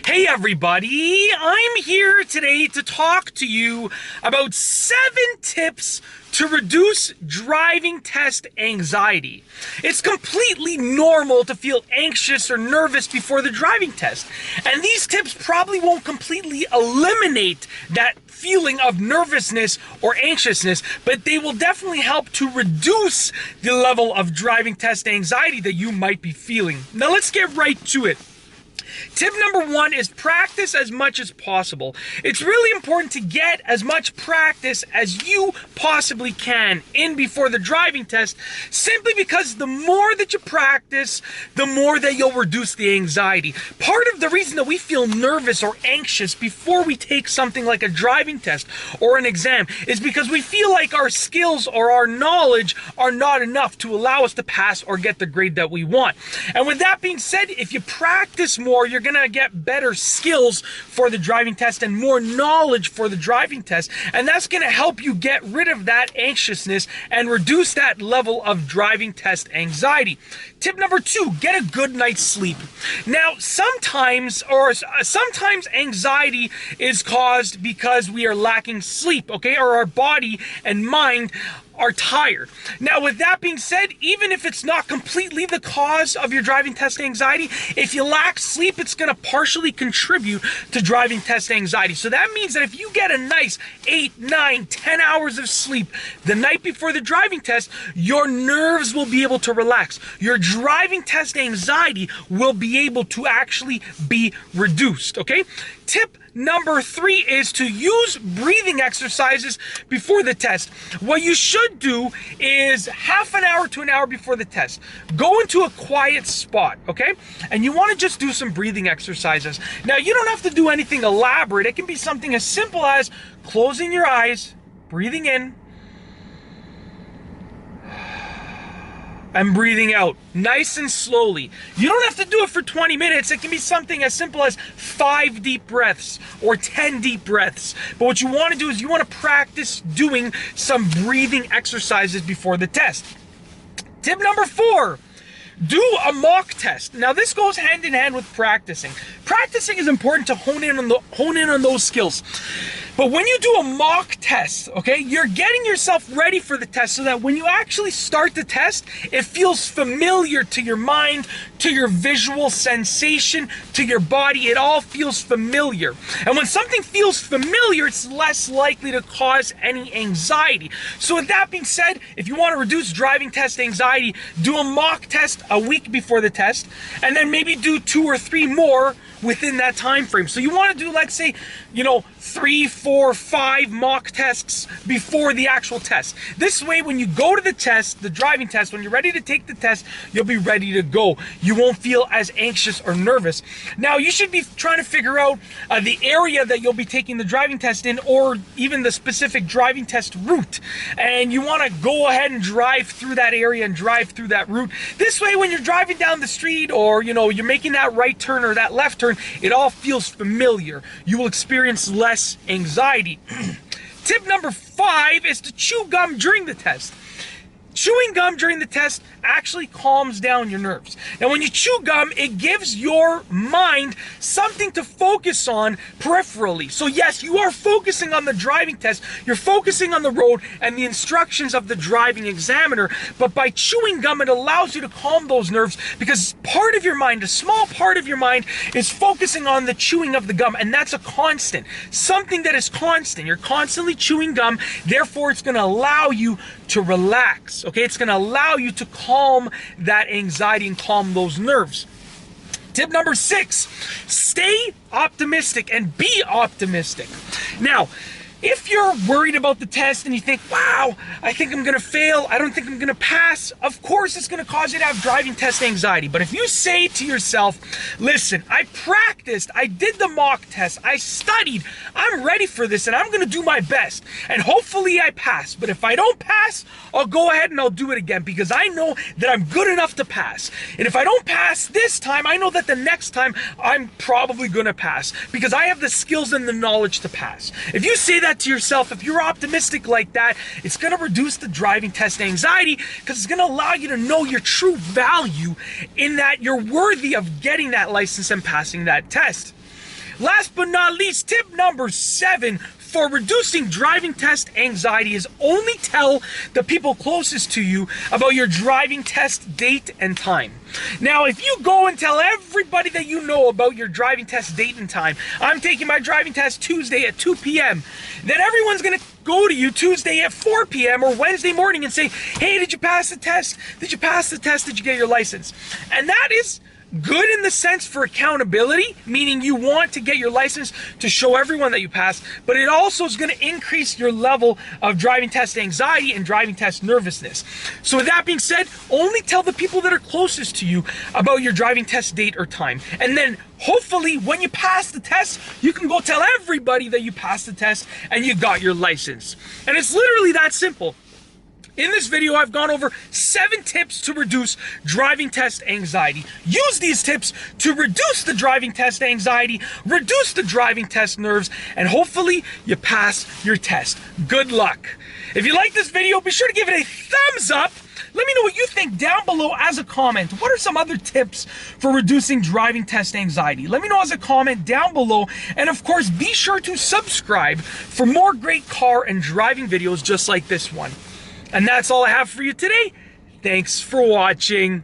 Hey everybody, I'm here today to talk to you about 7 tips to reduce driving test anxiety. It's completely normal to feel anxious or nervous before the driving test, and these tips probably won't completely eliminate that feeling of nervousness or anxiousness, but they will definitely help to reduce the level of driving test anxiety that you might be feeling. Now let's get right to it. Tip number 1 is practice as much as possible. It's really important to get as much practice as you possibly can in before the driving test, simply because the more that you practice, the more that you'll reduce the anxiety. Part of the reason that we feel nervous or anxious before we take something like a driving test or an exam is because we feel like our skills or our knowledge are not enough to allow us to pass or get the grade that we want. And with that being said, if you practice more, you're going to get better skills for the driving test and more knowledge for the driving test, and that's going to help you get rid of that anxiousness and reduce that level of driving test anxiety. Tip number 2, get a good night's sleep. Now, sometimes anxiety is caused because we are lacking sleep, okay, or our body and mind are tired. Now, with that being said, even if it's not completely the cause of your driving test anxiety, if you lack sleep, it's going to partially contribute to driving test anxiety. So that means that if you get a nice 8, 9, 10 hours of sleep the night before the driving test, your nerves will be able to relax. Your driving test anxiety will be able to actually be reduced, okay? Tip number 3 is to use breathing exercises before the test. What you should do is half an hour to an hour before the test, go into a quiet spot, okay? And you want to just do some breathing exercises. Now, you don't have to do anything elaborate. It can be something as simple as closing your eyes, breathing in, and breathing out, nice and slowly. You don't have to do it for 20 minutes. It can be something as simple as 5 deep breaths or 10 deep breaths. But what you want to do is you want to practice doing some breathing exercises before the test. Tip number 4, do a mock test. Now, this goes hand in hand with practicing. Practicing is important to hone in on those skills. But when you do a mock test, okay, you're getting yourself ready for the test so that when you actually start the test, it feels familiar to your mind, to your visual sensation, to your body. It all feels familiar. And when something feels familiar, it's less likely to cause any anxiety. So with that being said, if you want to reduce driving test anxiety, do a mock test a week before the test, and then maybe do 2 or 3 more within that time frame. So you want to do, let's say, 3, 4, 5 mock tests before the actual test. This way, when you go to the test, the driving test, when you're ready to take the test, you'll be ready to go. You won't feel as anxious or nervous. Now, you should be trying to figure out the area that you'll be taking the driving test in, or even the specific driving test route. And you want to go ahead and drive through that area and drive through that route. This way, when you're driving down the street, or you're making that right turn or that left turn, it all feels familiar. You will experience less anxiety. Tip number 5 is to chew gum during the test. Chewing gum during the test actually calms down your nerves. Now, when you chew gum, it gives your mind something to focus on peripherally. So yes, you are focusing on the driving test, you're focusing on the road and the instructions of the driving examiner, but by chewing gum, it allows you to calm those nerves because part of your mind, a small part of your mind, is focusing on the chewing of the gum, and that's a constant, something that is constant. You're constantly chewing gum, therefore it's going to allow you to relax, okay? It's going to allow you to calm that anxiety and calm those nerves. Tip number 6, stay optimistic and be optimistic. Now, if you're worried about the test and you think, wow, I think I'm going to fail, I don't think I'm going to pass, of course it's going to cause you to have driving test anxiety. But if you say to yourself, listen, I practiced, I did the mock test, I studied, I'm ready for this and I'm going to do my best and hopefully I pass. But if I don't pass, I'll go ahead and I'll do it again because I know that I'm good enough to pass. And if I don't pass this time, I know that the next time I'm probably going to pass because I have the skills and the knowledge to pass. If you say that to yourself, if you're optimistic like that, it's going to reduce the driving test anxiety because it's going to allow you to know your true value in that you're worthy of getting that license and passing that test. Last but not least, tip number 7 for reducing driving test anxiety is only tell the people closest to you about your driving test date and time. Now, if you go and tell everybody that you know about your driving test date and time, I'm taking my driving test Tuesday at 2 p.m., then everyone's going to go to you Tuesday at 4 p.m. or Wednesday morning and say, hey, did you pass the test? Did you pass the test? Did you get your license? And that is good in the sense for accountability, meaning you want to get your license to show everyone that you passed, but it also is going to increase your level of driving test anxiety and driving test nervousness. So with that being said, only tell the people that are closest to you about your driving test date or time. And then hopefully when you pass the test, you can go tell everybody that you passed the test and you got your license. And it's literally that simple. In this video, I've gone over 7 tips to reduce driving test anxiety. Use these tips to reduce the driving test anxiety, reduce the driving test nerves, and hopefully you pass your test. Good luck. If you like this video, be sure to give it a thumbs up. Let me know what you think down below as a comment. What are some other tips for reducing driving test anxiety? Let me know as a comment down below. And of course, be sure to subscribe for more great car and driving videos just like this one. And that's all I have for you today. Thanks for watching.